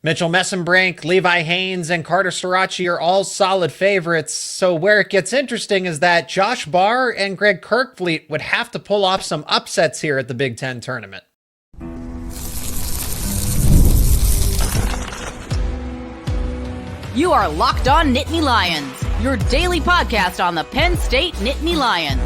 Mitchell Mesenbrink, Levi Haines, and Carter Starocci are all solid favorites. So where it gets interesting is that Josh Barr and Greg Kerkvliet would have to pull off some upsets here at the Big Ten tournament. You are Locked On Nittany Lions, your daily podcast on the Penn State Nittany Lions.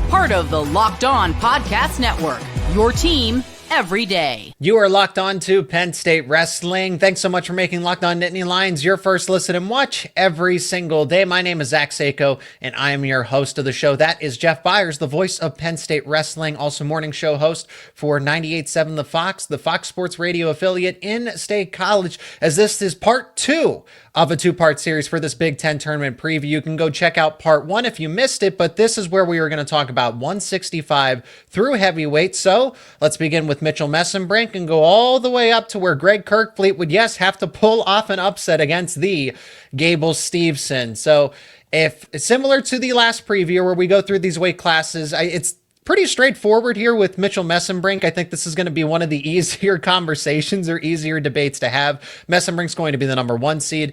Part of the Locked On Podcast Network, your team every day. You are locked on to Penn State Wrestling. Thanks so much for making Locked On Nittany Lions your first listen and watch every single day. My name is Zach Seyko, and I am your host of the show. That is Jeff Byers, the voice of Penn State Wrestling, also morning show host for 98.7 the Fox Sports Radio affiliate in State College, as this is part two of a two-part series for this Big Ten tournament preview. You can go check out part one if you missed it, but this is where we are going to talk about 165 through heavyweight. So let's begin with Mitchell Mesenbrink and go all the way up to where Greg Kerkvliet would, yes, have to pull off an upset against the Gable Stevenson. So if similar to the last preview where we go through these weight classes, it's pretty straightforward here with Mitchell Mesenbrink. I think this is going to be one of the easier conversations or easier debates to have. Mesenbrink's going to be the number one seed.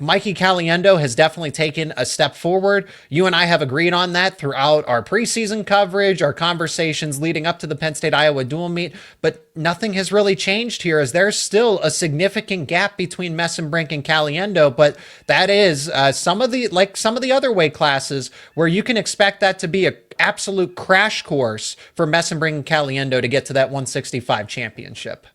Mikey Caliendo has definitely taken a step forward. You and I have agreed on that throughout our preseason coverage, our conversations leading up to the Penn State-Iowa dual meet, but nothing has really changed here, as there's still a significant gap between Mesenbrink and Caliendo, but that is some of the other weight classes where you can expect that to be a absolute crash course for Mesenbrink and Caliendo to get to that 165 championship.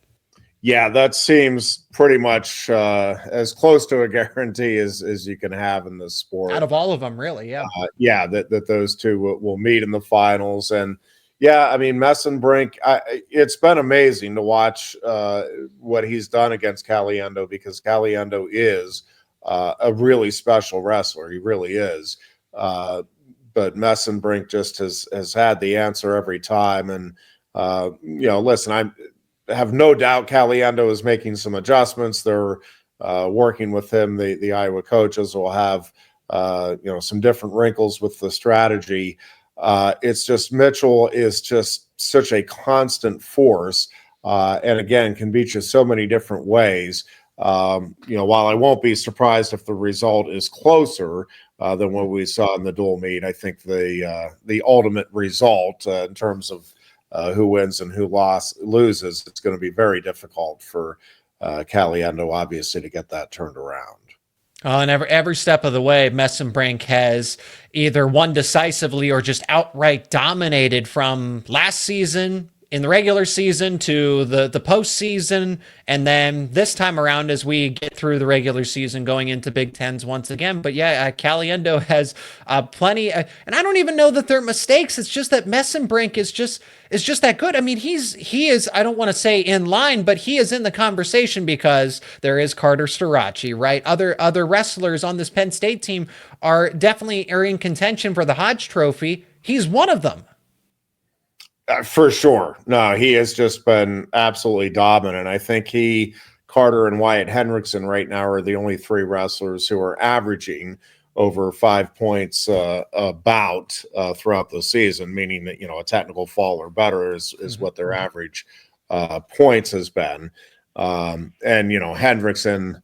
Yeah, that seems pretty much as close to a guarantee as you can have in this sport. Out of all of them, really, yeah. That those two will meet in the finals. And, yeah, I mean, Mesenbrink, it's been amazing to watch what he's done against Caliendo, because Caliendo is a really special wrestler. He really is. But Mesenbrink just has had the answer every time. And, listen, I have no doubt Caliendo is making some adjustments. They're working with him. The Iowa coaches will have, some different wrinkles with the strategy. It's just Mitchell is just such a constant force, and, again, can beat you so many different ways. While I won't be surprised if the result is closer than what we saw in the dual meet, I think the ultimate result in terms of who wins and who loses, it's going to be very difficult for Caliendo, obviously, to get that turned around. And every step of the way, Mesenbrink has either won decisively or just outright dominated, from last season in the regular season to the postseason, and then this time around as we get through the regular season going into Big Tens once again. But yeah, Caliendo has plenty, and I don't even know that they're mistakes. It's just that Mesenbrink is just that good. I mean, he is, I don't want to say in line, but he is in the conversation because there is Carter Starocci, right? Other wrestlers on this Penn State team are definitely in contention for the Hodge Trophy. He's one of them. For sure. No, he has just been absolutely dominant. I think Carter, and Wyatt Hendrickson right now are the only three wrestlers who are averaging over 5 points throughout the season, meaning that, a technical fall or better is what their average points has been. And, Hendrickson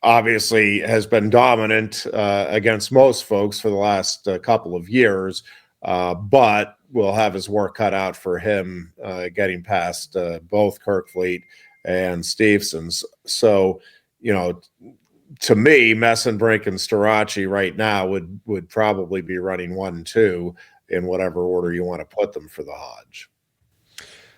obviously has been dominant against most folks for the last couple of years, but will have his work cut out for him getting past both Kerkvliet and Stevenson's. So, to me, Mesenbrink and Starocci right now would probably be running 1 and 2 in whatever order you want to put them for the Hodge.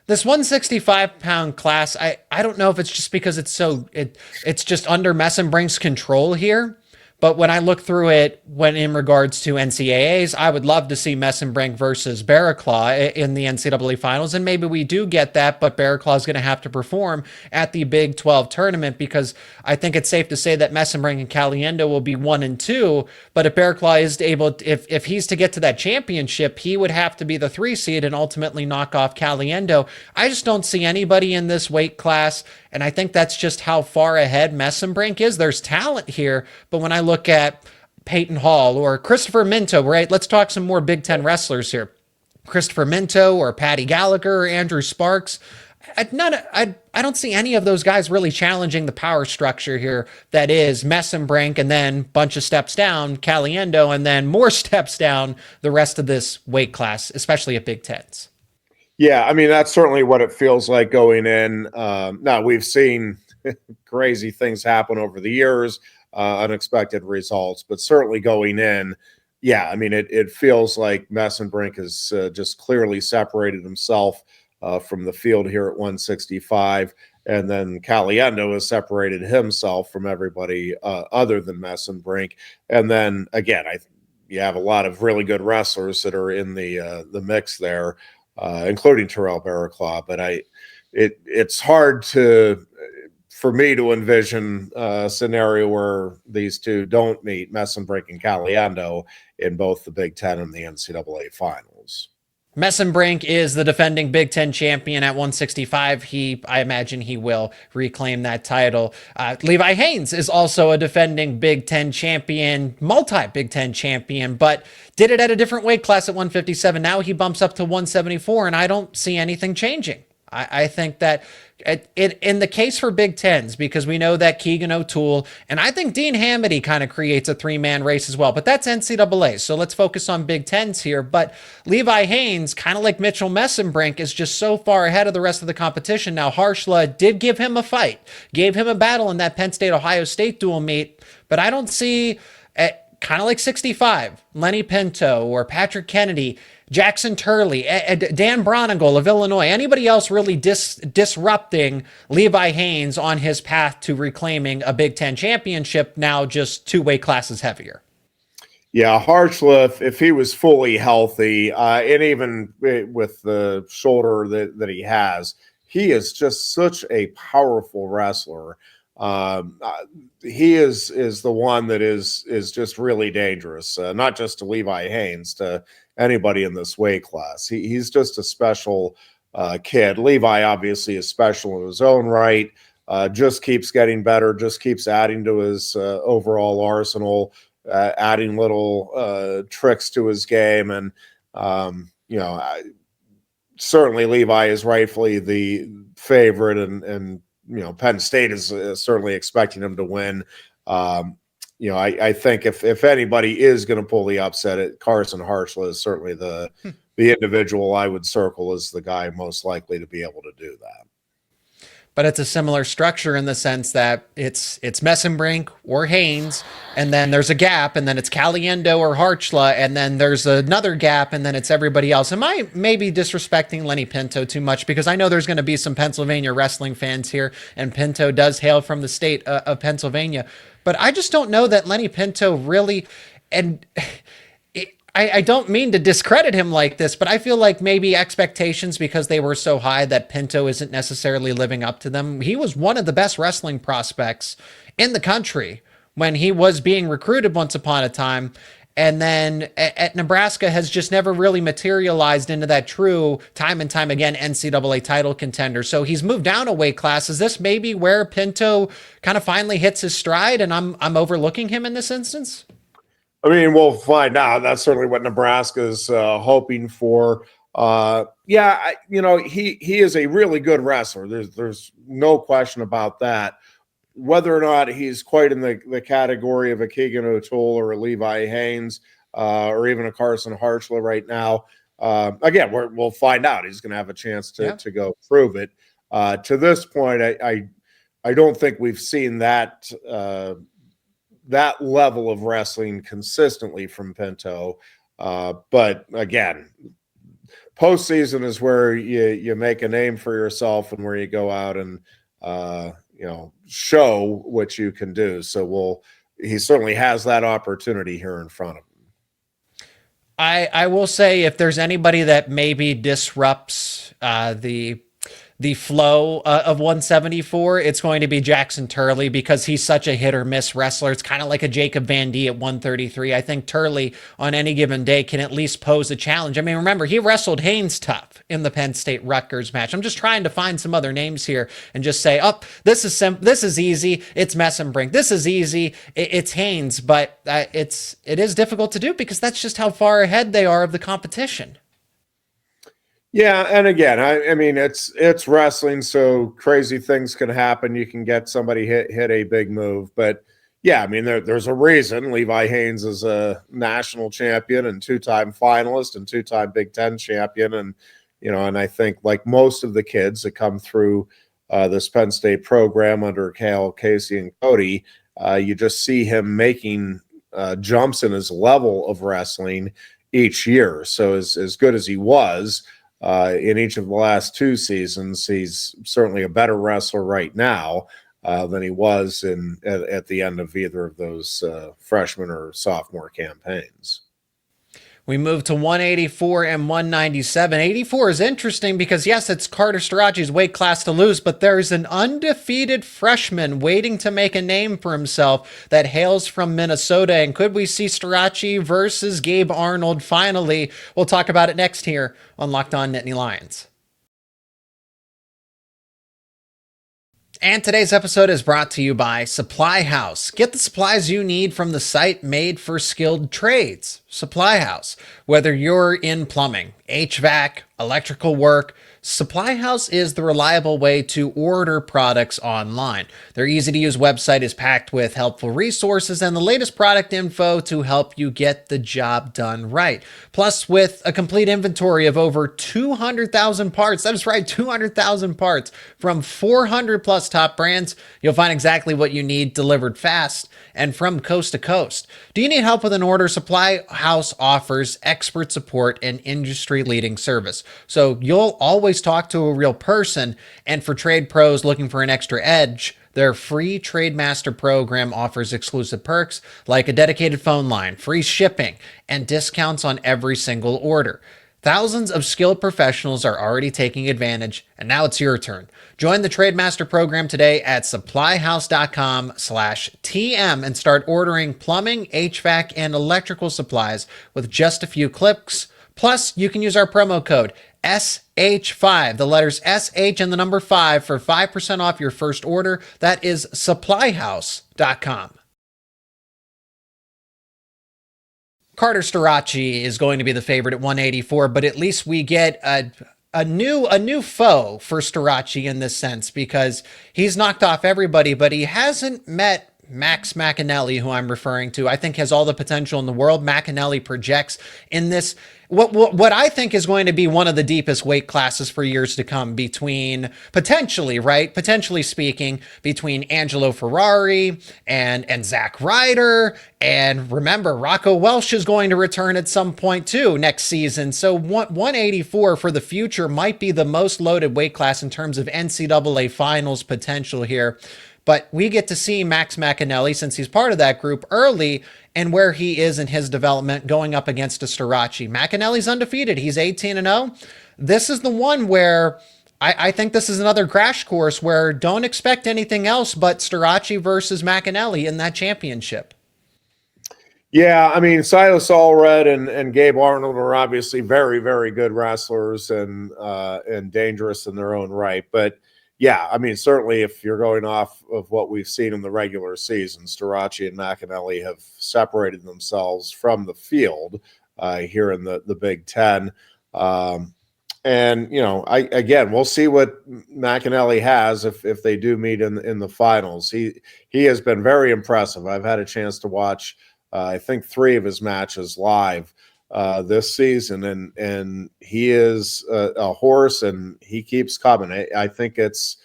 This 165-pound class, I don't know if it's just because it's just under Mesenbrink's control here. But when I look through it, when in regards to NCAAs, I would love to see Mesenbrink versus Barraclaw in the NCAA finals. And maybe we do get that, but Barraclaw is going to have to perform at the Big 12 tournament, because I think it's safe to say that Mesenbrink and Caliendo will be 1 and 2. But if Barraclaw is able, if he's to get to that championship, he would have to be the 3 seed and ultimately knock off Caliendo. I just don't see anybody in this weight class, and I think that's just how far ahead Mesenbrink is. There's talent here, but when I look at Peyton Hall or Christopher Minto, right? Let's talk some more Big Ten wrestlers here. Christopher Minto or Patty Gallagher or Andrew Sparks. I don't see any of those guys really challenging the power structure here. That is Mesenbrink, and then bunch of steps down, Caliendo, and then more steps down the rest of this weight class, especially at Big Tens. Yeah, I mean, that's certainly what it feels like going in. Now, we've seen crazy things happen over the years, unexpected results, but certainly going in, yeah, I mean, it feels like Mesenbrink has just clearly separated himself from the field here at 165. And then Caliendo has separated himself from everybody other than Mesenbrink. And then, again, you have a lot of really good wrestlers that are in the mix there, including Terrell Barraclaw. But it's hard for me to envision a scenario where these two don't meet, Mesenbrink and Caliendo, in both the Big Ten and the NCAA finals. Mesenbrink is the defending Big Ten champion at 165. I imagine he will reclaim that title. Levi Haines is also a defending Big Ten champion, multi-Big Ten champion, but did it at a different weight class at 157. Now he bumps up to 174, and I don't see anything changing. I think that in the case for Big Tens, because we know that Keegan O'Toole, and I think Dean Hamity kind of creates a three-man race as well, but that's NCAA, so let's focus on Big Tens here. But Levi Haines, kind of like Mitchell Mesenbrink, is just so far ahead of the rest of the competition. Now, Harshla did give him a fight, gave him a battle in that Penn State-Ohio State dual meet, but I don't see, kind of like 65, Lenny Pinto or Patrick Kennedy, Jackson Turley, Dan Bronigal of Illinois, anybody else really disrupting Levi Haines on his path to reclaiming a Big Ten championship, now just two weight classes heavier. Yeah, Harshla, if he was fully healthy, and even with the shoulder that he has, he is just such a powerful wrestler. He is the one that is just really dangerous, not just to Levi Haines, to anybody in this weight class. He's just a special kid. Levi obviously is special in his own right, just keeps getting better, just keeps adding to his overall arsenal, adding little tricks to his game. And, certainly Levi is rightfully the favorite, and Penn State is certainly expecting him to win. I think if anybody is going to pull the upset, Carson Harshla is certainly the individual I would circle as the guy most likely to be able to do that. But it's a similar structure in the sense that it's Mesenbrink or Haines, and then there's a gap, and then it's Caliendo or Harshla, and then there's another gap, and then it's everybody else. Am I maybe disrespecting Lenny Pinto too much? Because I know there's going to be some Pennsylvania wrestling fans here, and Pinto does hail from the state of Pennsylvania. But I just don't know that Lenny Pinto really, and I don't mean to discredit him like this, but I feel like maybe expectations, because they were so high, that Pinto isn't necessarily living up to them. He was one of the best wrestling prospects in the country when he was being recruited once upon a time. And then at Nebraska has just never really materialized into that true, time and time again, NCAA title contender. So he's moved down a weight class. Is this maybe where Pinto kind of finally hits his stride, and I'm overlooking him in this instance? I mean, we'll find out. That's certainly what Nebraska is hoping for. He is a really good wrestler. There's no question about that. Whether or not he's quite in the category of a Keegan O'Toole or a Levi Haines or even a Carson Harshla right now, again, we'll find out. He's going to have a chance to go prove it. To this point, I don't think we've seen that level of wrestling consistently from Pinto. But again, postseason is where you make a name for yourself and where you go out and, show what you can do. So he certainly has that opportunity here in front of him. I will say, if there's anybody that maybe disrupts the flow of 174, it's going to be Jackson Turley, because he's such a hit or miss wrestler. It's kind of like a Jacob Van D at 133. I think Turley on any given day can at least pose a challenge. I mean, remember, he wrestled Haines tough in the Penn State Rutgers match. I'm just trying to find some other names here and just say, this is easy. It's Mesenbrink. This is easy. It's Haines. But it is difficult to do, because that's just how far ahead they are of the competition. Yeah, and again, I mean it's wrestling, so crazy things can happen. You can get somebody hit a big move, but yeah, I mean there's a reason Levi Haines is a national champion and two-time finalist and two-time Big Ten champion, and and I think like most of the kids that come through this Penn State program under Cal, Casey, and Cody, you just see him making jumps in his level of wrestling each year. So as good as he was. In each of the last two seasons, he's certainly a better wrestler right now than he was at the end of either of those freshman or sophomore campaigns. We move to 184 and 197. 84 is interesting because, yes, it's Carter Starocci's weight class to lose, but there's an undefeated freshman waiting to make a name for himself that hails from Minnesota. And could we see Starocci versus Gabe Arnold finally? We'll talk about it next here on Locked On Nittany Lions. And today's episode is brought to you by Supply House. Get the supplies you need from the site made for skilled trades. Supply House. Whether you're in plumbing, HVAC, electrical work, Supply House is the reliable way to order products online. Their easy-to-use website is packed with helpful resources and the latest product info to help you get the job done right. Plus, with a complete inventory of over 200,000 parts, that is right, 200,000 parts from 400 plus top brands, you'll find exactly what you need delivered fast and from coast to coast. Do you need help with an order? Supply House offers expert support and industry-leading service. So you'll always talk to a real person, and for trade pros looking for an extra edge, their free Trade Master program offers exclusive perks like a dedicated phone line, free shipping, and discounts on every single order. Thousands of skilled professionals are already taking advantage, and now it's your turn. Join the Trade Master program today at supplyhouse.com/TM and start ordering plumbing, HVAC, and electrical supplies with just a few clicks. Plus, you can use our promo code SH5, the letters SH and the number 5 for 5% off your first order. That is supplyhouse.com. Carter Starocci is going to be the favorite at 184, but at least we get a new foe for Starocci in this sense, because he's knocked off everybody, but he hasn't met Max Mcinelli, who I'm referring to. I think has all the potential in the world. Mcinelli projects in this what I think is going to be one of the deepest weight classes for years to come, between potentially speaking, between Angelo Ferrari and Zach Ryder. And remember, Rocco Welsh is going to return at some point too next season. So 184 for the future might be the most loaded weight class in terms of NCAA finals potential here. But we get to see Max Mcinelli, since he's part of that group, early, and where he is in his development going up against a Starocci. Mcinelli's undefeated. He's 18-0. This is the one where I think this is another crash course where don't expect anything else but Starocci versus Mcinelli in that championship. Yeah, I mean, Silas Allred and Gabe Arnold are obviously very, very good wrestlers and dangerous in their own right. But yeah, I mean, certainly if you're going off of what we've seen in the regular season, Starocci and Mcinelli have separated themselves from the field here in the Big Ten. And, we'll see what Mcinelli has if they do meet in the finals. He has been very impressive. I've had a chance to watch, I think, 3 of his matches live this season, and he is a horse, and he keeps coming. I think it's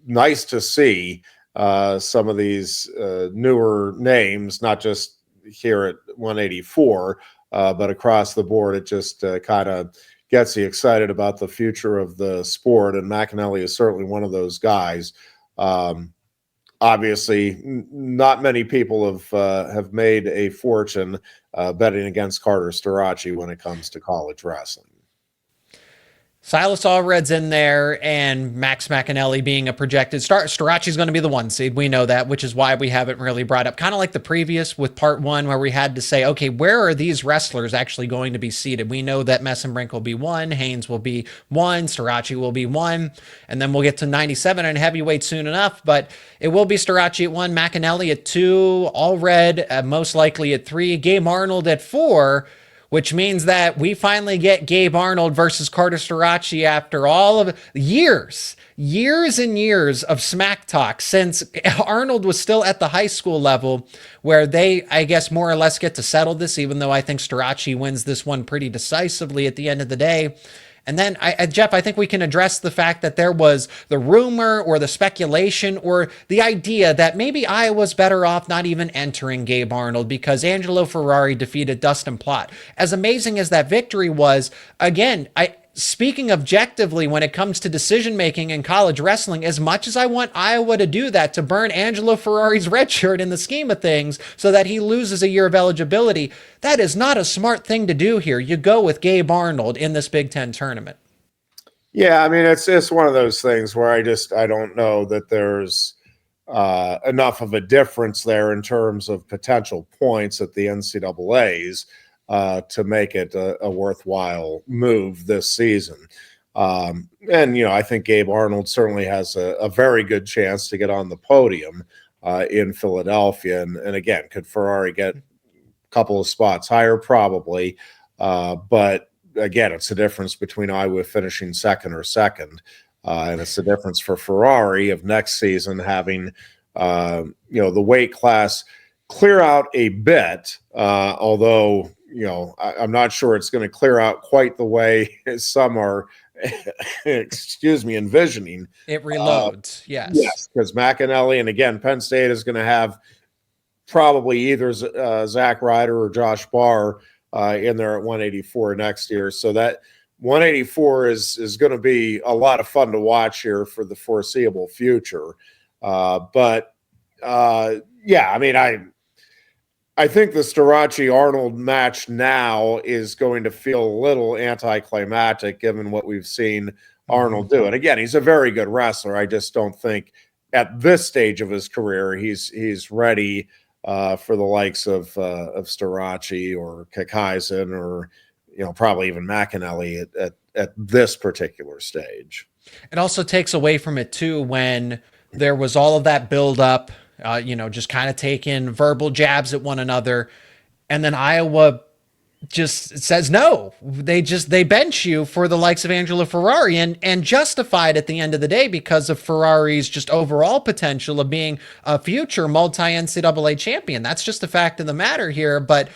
nice to see some of these newer names, not just here at 184, but across the board. It just kind of gets you excited about the future of the sport, and Mcinelli is certainly one of those guys. Obviously, not many people have made a fortune betting against Carter Starocci when it comes to college wrestling. Silas Allred's in there, and Max Mcinelli being a projected start. Starocci's going to be the 1 seed. We know that, which is why we haven't really brought up, kind of like the previous with part 1, where we had to say, okay, where are these wrestlers actually going to be seated? We know that Mesenbrink will be 1, Haines will be 1, Starocci will be 1, and then we'll get to 97 and heavyweight soon enough, but it will be Starocci at 1, Mcinelli at 2, Allred most likely at 3, Gabe Arnold at 4, which means that we finally get Gabe Arnold versus Carter Starocci after all of years and years of smack talk since Arnold was still at the high school level, where they, I guess, more or less get to settle this, even though I think Starocci wins this one pretty decisively at the end of the day. And then, Jeff, I think we can address the fact that there was the rumor or the speculation or the idea that maybe Iowa's better off not even entering Gabe Arnold because Angelo Ferrari defeated Dustin Plott. As amazing as that victory was, again, speaking objectively when it comes to decision-making in college wrestling, as much as I want Iowa to do that, to burn Angelo Ferrari's red shirt in the scheme of things so that he loses a year of eligibility, that is not a smart thing to do here. You go with Gabe Arnold in this Big Ten tournament. Yeah, I mean, it's one of those things where I don't know that there's enough of a difference there in terms of potential points at the NCAAs to make it a worthwhile move this season. And, I think Gabe Arnold certainly has a very good chance to get on the podium in Philadelphia. And again, could Ferrari get a couple of spots higher? Probably. But again, it's the difference between Iowa finishing second. And it's the difference for Ferrari of next season having, the weight class clear out a bit, although, I'm not sure it's going to clear out quite the way some are, envisioning. It reloads, yes. Yes, because Mcinelli, and again, Penn State is going to have probably either Zach Ryder or Josh Barr in there at 184 next year. So that 184 is going to be a lot of fun to watch here for the foreseeable future. But I mean, I think the Starocci-Arnold match now is going to feel a little anticlimactic given what we've seen Arnold do. And again, he's a very good wrestler. I just don't think at this stage of his career he's ready for the likes of Starocci or Kakaisen or probably even Mcinelli at this particular stage. It also takes away from it too when there was all of that build up. Just kind of taking verbal jabs at one another. And then Iowa just says, no, they bench you for the likes of Angelo Ferrari and justified at the end of the day because of Ferrari's just overall potential of being a future multi-NCAA champion. That's just the fact of the matter here. But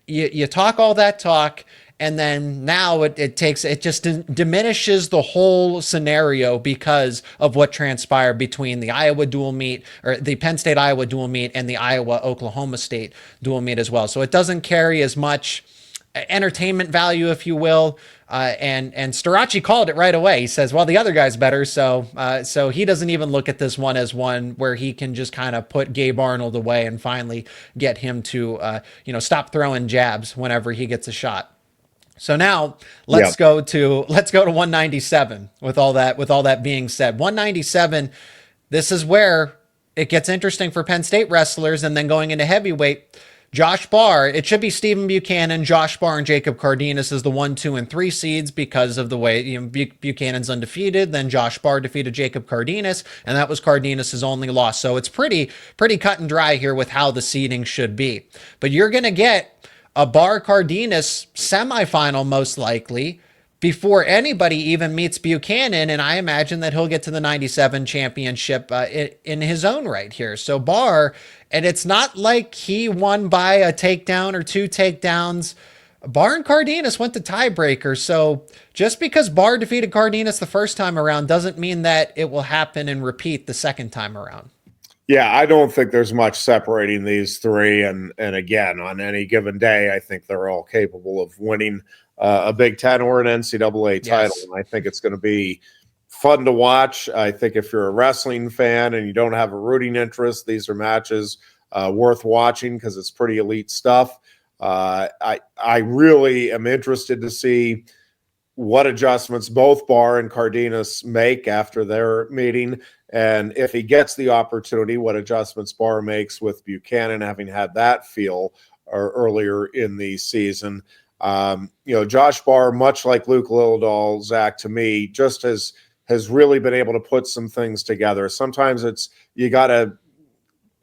you talk all that talk, and then now it just diminishes the whole scenario because of what transpired between the Iowa dual meet, or the Penn State Iowa dual meet, and the Iowa Oklahoma State dual meet as well. So it doesn't carry as much entertainment value, if you will. And Starocci called it right away. He says, well, the other guy's better. So he doesn't even look at this one as one where he can just kind of put Gabe Arnold away and finally get him to, stop throwing jabs whenever he gets a shot. So now let's go to 197 with all that being said. 197, this is where it gets interesting for Penn State wrestlers. And then going into heavyweight, Josh Barr, it should be Stephen Buchanan, Josh Barr, and Jacob Cardenas as the 1, 2, and 3 seeds because of the way Buchanan's undefeated. Then Josh Barr defeated Jacob Cardenas, and that was Cardenas' only loss. So it's pretty cut and dry here with how the seeding should be. But you're going to get a Barr Cardenas semifinal most likely before anybody even meets Buchanan, and I imagine that he'll get to the 97 championship in his own right here. So Barr, and it's not like he won by a takedown or 2 takedowns. Barr and Cardenas went to tiebreakers, so just because Barr defeated Cardenas the first time around doesn't mean that it will happen and repeat the second time around. Yeah, I don't think there's much separating these three. And again, on any given day, I think they're all capable of winning a Big Ten or an NCAA title. Yes. And I think it's going to be fun to watch. I think if you're a wrestling fan and you don't have a rooting interest, these are matches worth watching because it's pretty elite stuff. I really am interested to see what adjustments both Barr and Cardenas make after their meeting. And if he gets the opportunity, what adjustments Barr makes with Buchanan, having had that feel earlier in the season. Josh Barr, much like Luke Lildahl, Zach, to me, just has really been able to put some things together. Sometimes you got to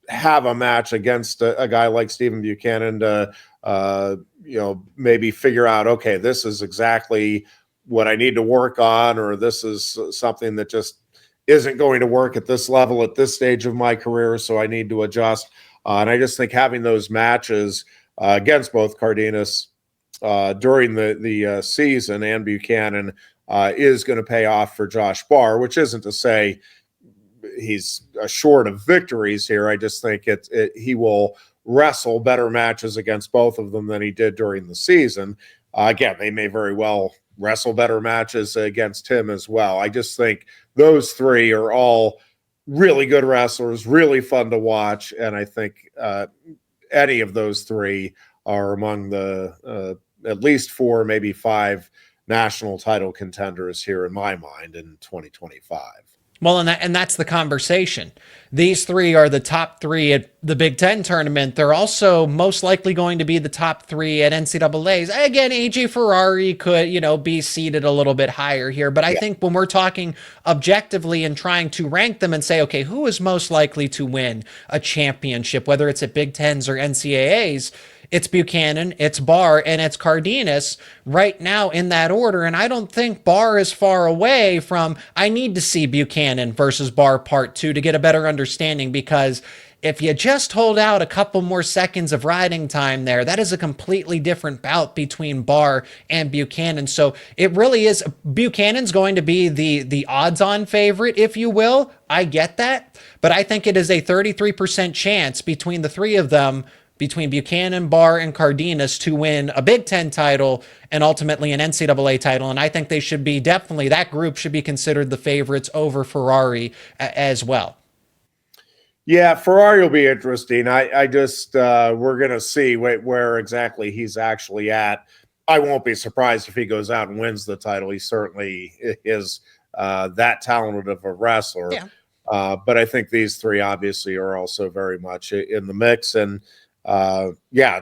have a match against a guy like Stephen Buchanan to maybe figure out, okay, this is exactly what I need to work on, or this is something that just isn't going to work at this level at this stage of my career, so I need to adjust. And I just think having those matches against both Cardenas during the season and Buchanan is going to pay off for Josh Barr, which isn't to say he's short of victories here. I just think he will wrestle better matches against both of them than he did during the season. Again, they may very well wrestle better matches against him as well. I just think those three are all really good wrestlers, really fun to watch, and I think any of those three are among the at least 4, maybe 5 national title contenders here in my mind in 2025. Well, and that's the conversation. These three are the top 3 at the Big Ten tournament. They're also most likely going to be the top 3 at NCAA's. Again, AJ Ferrari could, be seated a little bit higher here. But I think when we're talking objectively and trying to rank them and say, okay, who is most likely to win a championship, whether it's at Big Tens or NCAAs, it's Buchanan, it's Barr, and it's Cardenas right now in that order. And I don't think Barr is far away from, I need to see Buchanan versus Barr part 2 to get a better understanding, because if you just hold out a couple more seconds of riding time there, that is a completely different bout between Barr and Buchanan. So it really is, Buchanan's going to be the odds-on favorite, if you will. I get that. But I think it is a 33% chance between the three of them, between Buchanan, Barr, and Cardenas, to win a Big Ten title and ultimately an NCAA title. And I think they should be definitely, that group should be considered the favorites over Ferrari as well. Yeah, Ferrari will be interesting. I just, we're going to see where exactly he's actually at. I won't be surprised if he goes out and wins the title. He certainly is that talented of a wrestler. Yeah. But I think these three obviously are also very much in the mix. And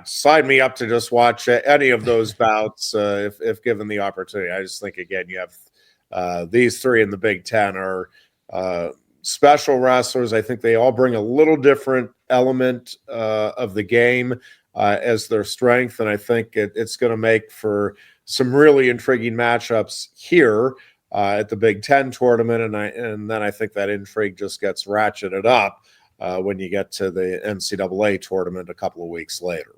sign me up to just watch any of those bouts if given the opportunity. I just think, again, you have these three in the Big Ten are special wrestlers. I think they all bring a little different element of the game as their strength, and I think it's going to make for some really intriguing matchups here at the Big Ten tournament, and then I think that intrigue just gets ratcheted up when you get to the NCAA tournament a couple of weeks later.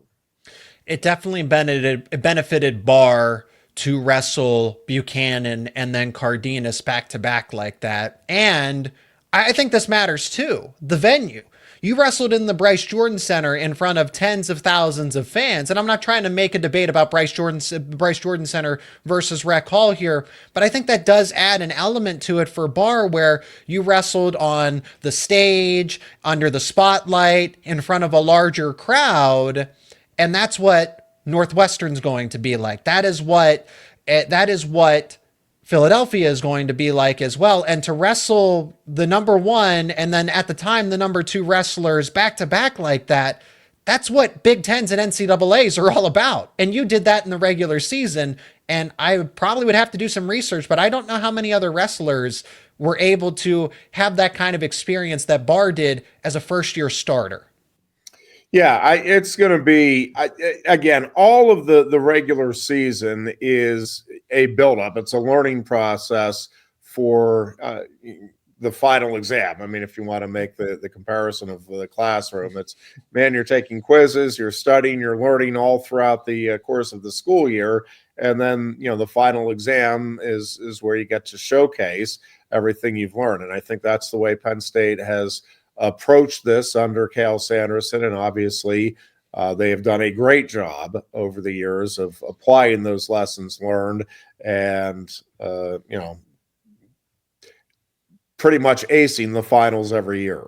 It definitely benefited Barr to wrestle Buchanan and then Cardenas back-to-back like that. And I think this matters too, the venue. You wrestled in the Bryce Jordan Center in front of tens of thousands of fans. And I'm not trying to make a debate about Bryce Jordan Center versus Rec Hall here, but I think that does add an element to it for Barr, where you wrestled on the stage, under the spotlight, in front of a larger crowd. And that's what Northwestern's going to be like. That is what Philadelphia is going to be like as well. And to wrestle the number 1 and then at the time the number 2 wrestlers back to back like that, that's what Big Tens and NCAAs are all about. And you did that in the regular season. And I probably would have to do some research, but I don't know how many other wrestlers were able to have that kind of experience that Barr did as a first-year starter. Yeah, it's going to be, again, all of the regular season is a buildup. It's a learning process for the final exam. I mean, if you want to make the comparison of the classroom, it's, man, you're taking quizzes, you're studying, you're learning all throughout the course of the school year. And then, the final exam is where you get to showcase everything you've learned. And I think that's the way Penn State has approached this under Cale Sanderson, and obviously they have done a great job over the years of applying those lessons learned and pretty much acing the finals every year.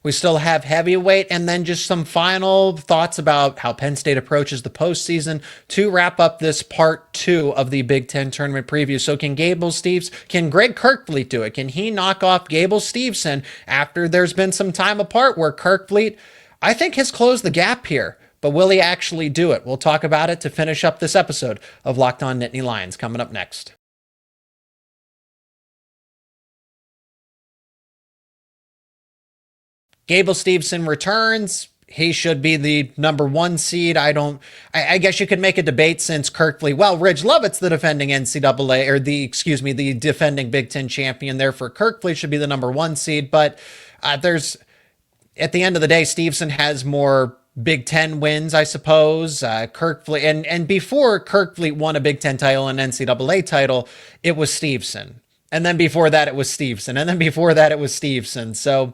We still have heavyweight, and then just some final thoughts about how Penn State approaches the postseason to wrap up this part 2 of the Big Ten tournament preview. So can Greg Kerkvliet do it? Can he knock off Gable Stevenson after there's been some time apart where Kerkvliet, I think, has closed the gap here? But will he actually do it? We'll talk about it to finish up this episode of Locked On Nittany Lions, coming up next. Gable Stevenson returns he should be the number 1 seed. I guess you could make a debate since Kerkvliet, well, Ridge Lovett's the defending NCAA, or the defending Big Ten champion. Therefore, Kerkvliet should be the number 1 seed. But at the end of the day, Stevenson has more Big Ten wins, I suppose. Kerkvliet, and before Kerkvliet won a Big Ten title and NCAA title, it was Stevenson. And then before that, it was Stevenson. And then before that, it was Stevenson. So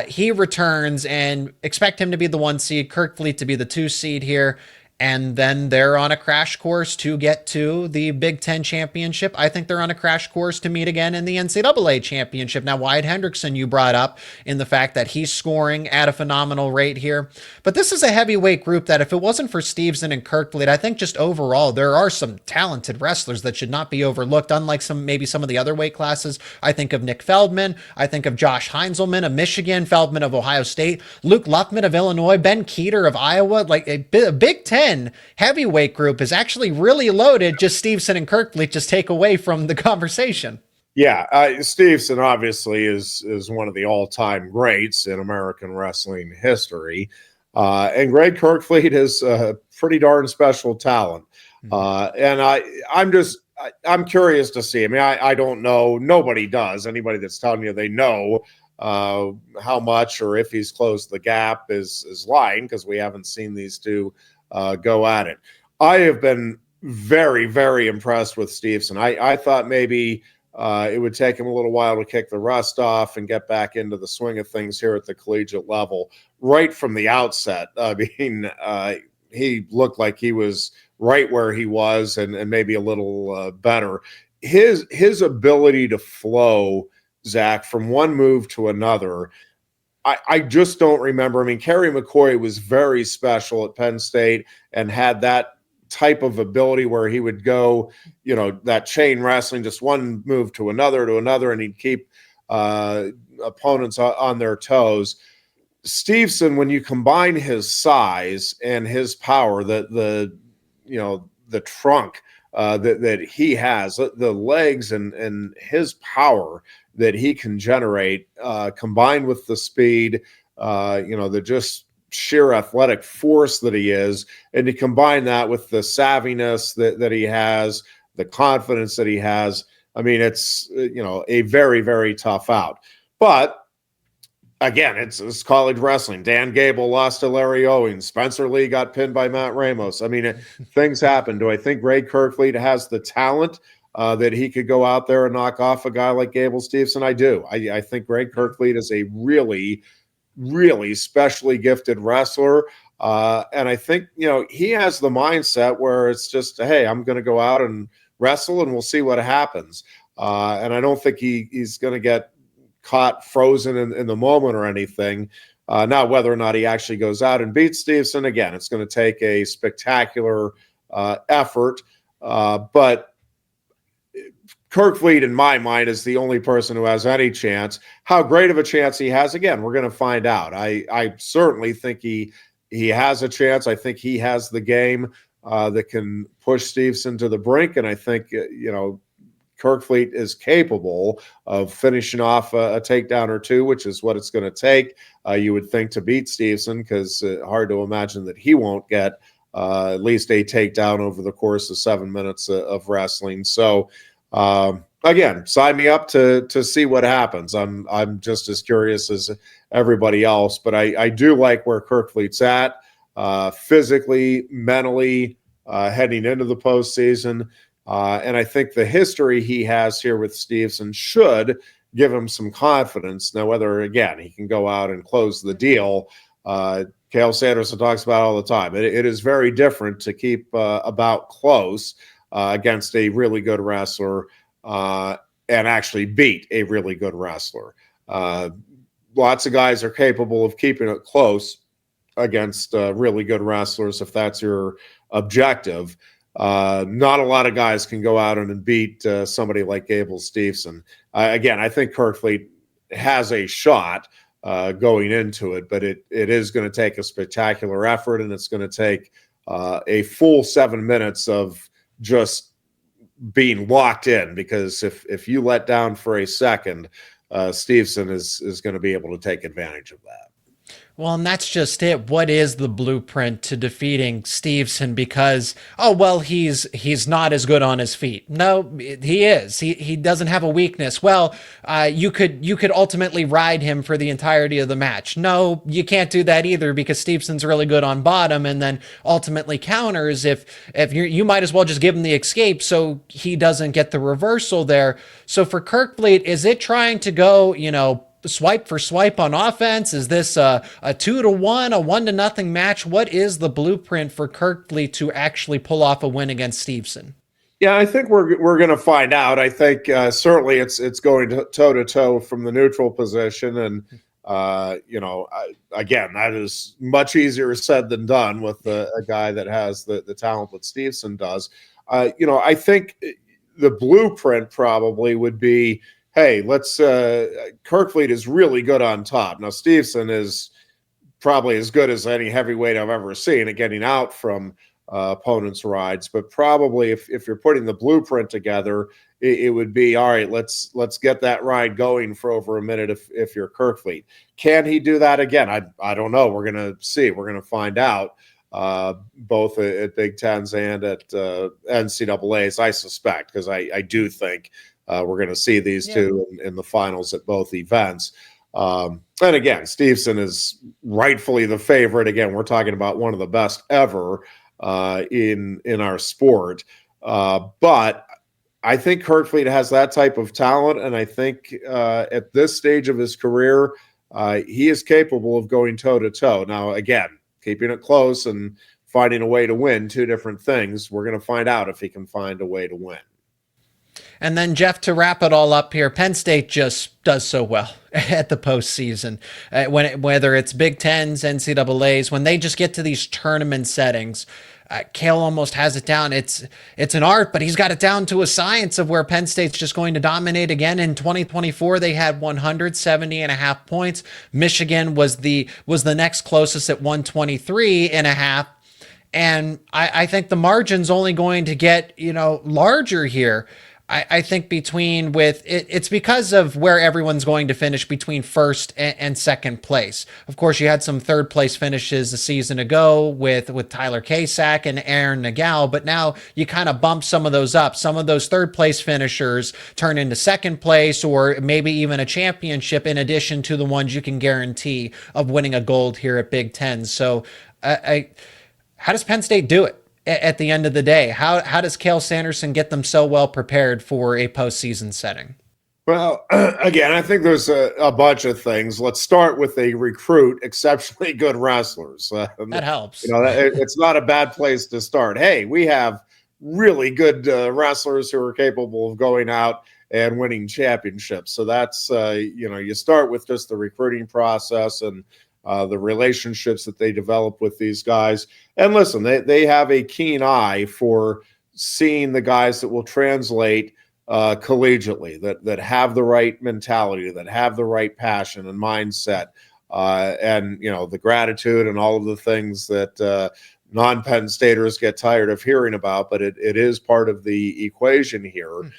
he returns, and expect him to be the 1 seed, Kerkvliet to be the 2 seed here. And then they're on a crash course to get to the Big Ten championship. I think they're on a crash course to meet again in the NCAA championship. Now, Wyatt Hendrickson, you brought up in the fact that he's scoring at a phenomenal rate here. But this is a heavyweight group that if it wasn't for Stevenson and Kerkvliet, I think just overall, there are some talented wrestlers that should not be overlooked, unlike maybe some of the other weight classes. I think of Nick Feldman. I think of Josh Heinzelman of Michigan, Feldman of Ohio State, Luke Luckman of Illinois, Ben Keeter of Iowa. Like a Big Ten heavyweight group is actually really loaded. Just Stevenson and Kerkvliet just take away from the conversation. Yeah, Stevenson obviously is one of the all-time greats in American wrestling history. And Greg Kerkvliet is a pretty darn special talent. And I'm curious to see. I mean, I don't know. Nobody does. Anybody that's telling you they know how much or if he's closed the gap is lying, because we haven't seen these two go at it. I have been very, very impressed with Stevenson. I thought maybe it would take him a little while to kick the rust off and get back into the swing of things here at the collegiate level. Right from the outset, I mean, he looked like he was right where he was and maybe a little better. His ability to flow, Zach, from one move to another, I just don't remember. I mean, Kerry McCoy was very special at Penn State and had that type of ability where he would go, that chain wrestling, just one move to another, and he'd keep opponents on their toes. Stevenson, when you combine his size and his power, the trunk that he has, the legs and his power that he can generate, combined with the speed, the just sheer athletic force that he is, and to combine that with the savviness that he has, the confidence that he has. I mean, it's, a very, very tough out. But again, it's college wrestling. Dan Gable lost to Larry Owens. Spencer Lee got pinned by Matt Ramos. I mean, things happen. Do I think Greg Kerkvliet has the talent that he could go out there and knock off a guy like Gable Stevenson? I do. I think Greg Kerkvliet is a really, really specially gifted wrestler. And I think, he has the mindset where it's just, hey, I'm going to go out and wrestle and we'll see what happens. And I don't think he's going to get caught frozen in the moment or anything. Now, whether or not he actually goes out and beats Stevenson, again, it's going to take a spectacular effort. But Kerkvliet, in my mind, is the only person who has any chance. How great of a chance he has, again, we're going to find out. I certainly think he has a chance. I think he has the game that can push Stevenson to the brink, and I think Kerkvliet is capable of finishing off a takedown or two, which is what it's going to take, you would think, to beat Stevenson, because hard to imagine that he won't get at least a takedown over the course of 7 minutes of wrestling. So, again, sign me up to see what happens. I'm just as curious as everybody else, but I do like where Kerkvliet's at, physically, mentally, heading into the postseason. And I think the history he has here with Stevenson should give him some confidence. Now, whether, again, he can go out and close the deal, Cael Sanderson talks about all the time. It is very different to keep about close against a really good wrestler and actually beat a really good wrestler. Lots of guys are capable of keeping it close against really good wrestlers if that's your objective. Not a lot of guys can go out and beat somebody like Gable Stevenson. Again, I think Kerkvliet has a shot going into it, but it is going to take a spectacular effort, and it's going to take a full 7 minutes of just being locked in, because if you let down for a second, Stevenson is going to be able to take advantage of that. Well, and that's just it. What is the blueprint to defeating Stevenson? Because, oh well, he's not as good on his feet. No, he is. He doesn't have a weakness. Well, you could ultimately ride him for the entirety of the match. No, you can't do that either because Stevenson's really good on bottom, and then ultimately counters. If you might as well just give him the escape so he doesn't get the reversal there. So for Kerkvliet, is it trying to go, swipe for swipe on offense? Is this a 2-1, a 1-0 match? What is the blueprint for Kerkvliet to actually pull off a win against Stevenson? Yeah, I think we're going to find out. I think certainly it's going toe to toe from the neutral position, and again, that is much easier said than done with a guy that has the talent that Stevenson does. I think the blueprint probably would be, hey, Kerkvliet is really good on top. Now, Stevenson is probably as good as any heavyweight I've ever seen at getting out from opponents' rides. But probably if you're putting the blueprint together, it would be, all right, let's get that ride going for over a minute if you're Kerkvliet. Can he do that again? I don't know. We're going to see. We're going to find out both at Big Tens and at NCAAs, I suspect, because I do think we're going to see these two in the finals at both events. And again, Stevenson is rightfully the favorite. Again, we're talking about one of the best ever in our sport. But I think Kerkvliet has that type of talent, and I think at this stage of his career, he is capable of going toe-to-toe. Now, again, keeping it close and finding a way to win, two different things. We're going to find out if he can find a way to win. And then, Jeff, to wrap it all up here, Penn State just does so well at the postseason. Whether it's Big Tens, NCAAs, when they just get to these tournament settings, Cale almost has it down. It's an art, but he's got it down to a science of where Penn State's just going to dominate again. In 2024, they had 170.5 points. Michigan was the next closest at 123.5. And I think the margin's only going to get, larger here. I think it's because of where everyone's going to finish between first and second place. Of course, you had some third place finishes a season ago with Tyler Kasak and Aaron Nagel, but now you kind of bump some of those up. Some of those third place finishers turn into second place or maybe even a championship in addition to the ones you can guarantee of winning a gold here at Big Ten. So how does Penn State do it? At the end of the day, how does Cale Sanderson get them so well prepared for a postseason setting? Well, again, I think there's a bunch of things. Let's start with they recruit exceptionally good wrestlers. That helps. It's not a bad place to start. Hey, we have really good wrestlers who are capable of going out and winning championships. So that's, you start with just the recruiting process and the relationships that they develop with these guys. And listen, they have a keen eye for seeing the guys that will translate collegially, that have the right mentality, that have the right passion and mindset, and the gratitude and all of the things that non-Penn Staters get tired of hearing about. But it is part of the equation here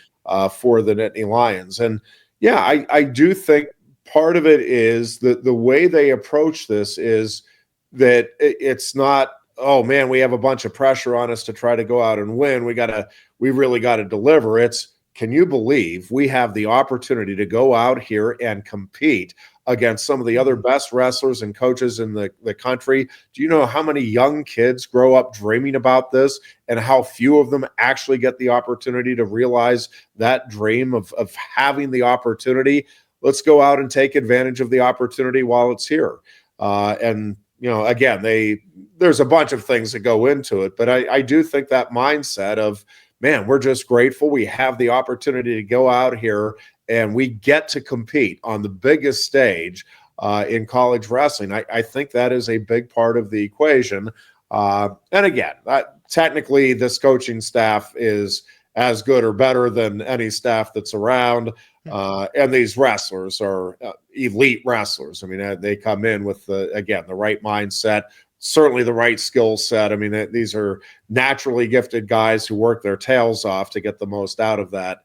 for the Nittany Lions. And yeah, I do think part of it is that the way they approach this is that it's not, oh man, we have a bunch of pressure on us to try to go out and win. We really got to deliver. It's, can you believe we have the opportunity to go out here and compete against some of the other best wrestlers and coaches in the country? Do you know how many young kids grow up dreaming about this and how few of them actually get the opportunity to realize that dream of having the opportunity? Let's go out and take advantage of the opportunity while it's here. And, again, there's a bunch of things that go into it, but I do think that mindset of, man, we're just grateful we have the opportunity to go out here and we get to compete on the biggest stage in college wrestling. I think that is a big part of the equation. And again, technically this coaching staff is as good or better than any staff that's around. And these wrestlers are elite wrestlers. I mean, they come in with the right mindset, certainly the right skill set. I mean, these are naturally gifted guys who work their tails off to get the most out of that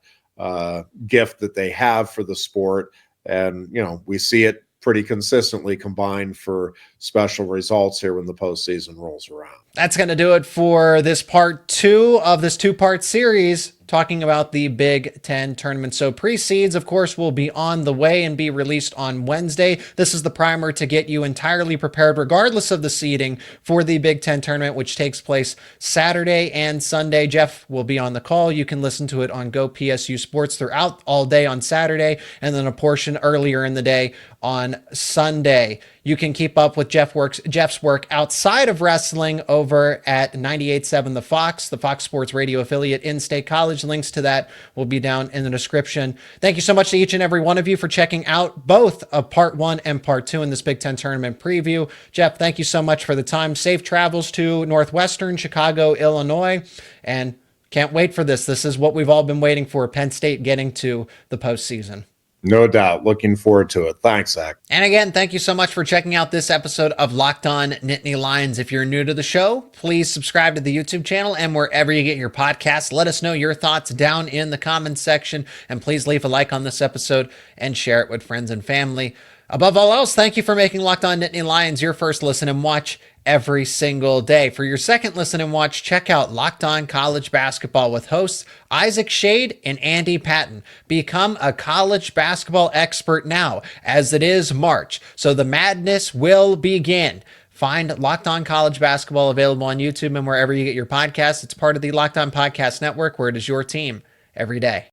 gift that they have for the sport. And, we see it pretty consistently combine for special results here when the postseason rolls around. That's going to do it for this part 2 of this 2-part series talking about the Big Ten tournament. So pre-seeds, of course, will be on the way and be released on Wednesday. This is the primer to get you entirely prepared, regardless of the seeding, for the Big Ten tournament, which takes place Saturday and Sunday. Jeff will be on the call. You can listen to it on Go PSU Sports throughout all day on Saturday, and then a portion earlier in the day on Sunday. You can keep up with Jeff's work outside of wrestling over at 98.7 the Fox Sports Radio affiliate in State College. Links to that will be down in the description. Thank you so much to each and every one of you for checking out both of part 1 and part 2 in this Big Ten tournament preview. Jeff, thank you so much for the time. Safe travels to Northwestern, Chicago, Illinois, and can't wait for this. This is what we've all been waiting for, Penn State getting to the postseason. No doubt. Looking forward to it. Thanks, Zach. And again, thank you so much for checking out this episode of Locked On Nittany Lions. If you're new to the show, please subscribe to the YouTube channel and wherever you get your podcasts. Let us know your thoughts down in the comments section, and please leave a like on this episode and share it with friends and family. Above all else, thank you for making Locked On Nittany Lions your first listen and watch every single day. For your second listen and watch, check out Locked On College Basketball with hosts Isaac Shade and Andy Patton. Become a college basketball expert now, as it is March, so the madness will begin. Find Locked On College Basketball available on YouTube and wherever you get your podcasts. It's part of the Locked On Podcast Network, where it is your team every day.